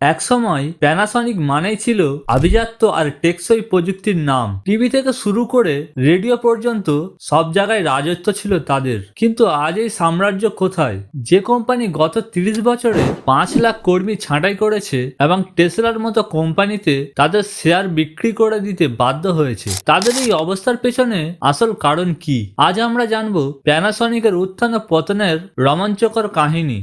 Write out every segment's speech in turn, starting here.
একসময় প্যানাসনিক মানেই ছিল আভিজাত্য আর টেকসই প্রযুক্তির নাম। টিভি থেকে শুরু করে রেডিও পর্যন্ত সব জায়গায় রাজত্ব ছিল তাদের। কিন্তু আজ এই সাম্রাজ্য কোথায়? যে কোম্পানি গত 30 বছরে 5 লাখ কর্মী ছাঁটাই করেছে এবং টেসলার মতো কোম্পানিতে তাদের শেয়ার বিক্রি করে দিতে বাধ্য হয়েছে, তাদের এই অবস্থার পেছনে আসল কারণ কি? আজ আমরা জানবো প্যানাসনিকের উত্থান ও পতনের রোমাঞ্চকর কাহিনী।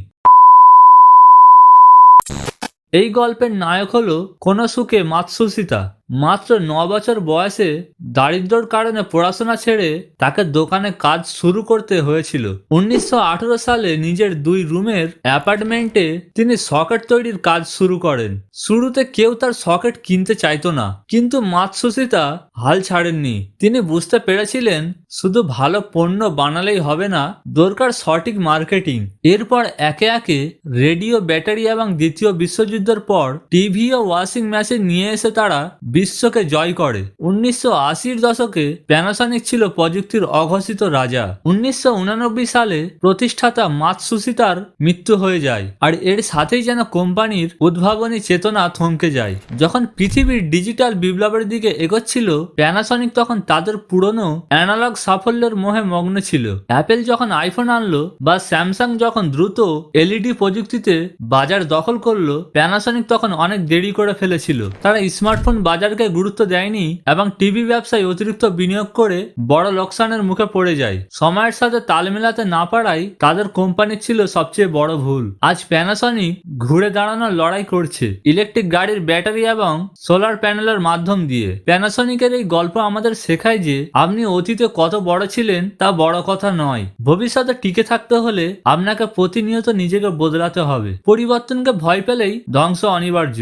এই গল্পের নায়ক হলো কোনোসুকে মাতসুশিতা। মাত্র 9 বছর বয়সে দারিদ্র্যের কারণে পড়াশোনা ছেড়ে তাকে দোকানে কাজ শুরু করতে হয়েছিল। 1918 সালে নিজের 2 রুমের অ্যাপার্টমেন্টে তিনি সকেট তৈরির কাজ শুরু করেন। শুরুতে কেউ তার সকেট কিনতে চাইতো না, কিন্তু মাতসুশিতা হাল ছাড়েননি। তিনি বুঝতে পেরেছিলেন শুধু ভালো পণ্য বানালেই হবে না, দরকার সঠিক মার্কেটিং। এরপর একে একে রেডিও, ব্যাটারি এবং দ্বিতীয় বিশ্বযুদ্ধের পর টিভি ও ওয়াশিং মেশিন নিয়ে এসে তারা বিশ্বকে জয় করে। 1980-র দশকে প্যানাসনিক ছিল প্রযুক্তির অঘোষিত রাজা। 1989 সালে প্রতিষ্ঠাতা মাতসুশিতার মৃত্যু হয়ে যায়, আর এর সাথেই যেন কোম্পানির উদ্ভাবনী চেতনা থমকে যায়। যখন পৃথিবীর ডিজিটাল বিপ্লবের দিকে এগোচ্ছিল, প্যানাসনিক তখন তাদের পুরনো অ্যানালগ সাফল্যের মোহে মগ্ন ছিল। অ্যাপেল যখন আইফোন আনলো বা স্যামসাং যখন দ্রুত এলইডি প্রযুক্তিতে বাজার দখল করলো, প্যানাসনিক তখন অনেক দেরি করে ফেলেছিল। তারা স্মার্টফোন বাজারকে গুরুত্ব দেয়নি এবং টিভি ব্যবসায় অতিরিক্ত বিনিয়োগ করে বড় লোকসানের মুখে পড়ে যায়। সময়ের সাথে তাল মেলাতে না পারাই তাদের কোম্পানি ছিল সবচেয়ে বড় ভুল। আজ প্যানাসনিক ঘুরে দাঁড়ানোর লড়াই করছে ইলেকট্রিক গাড়ির ব্যাটারি এবং সোলার প্যানেলের মাধ্যম দিয়ে। প্যানাসনিকের এই গল্প আমাদের শেখায় যে আপনি অতীতে কত বড় ছিলেন তা বড় কথা নয়, ভবিষ্যতে টিকে থাকতে হলে আপনাকে প্রতিনিয়ত নিজেকে বদলাতে হবে। পরিবর্তনকে ভয় পেলেই ধ্বংস অনিবার্য।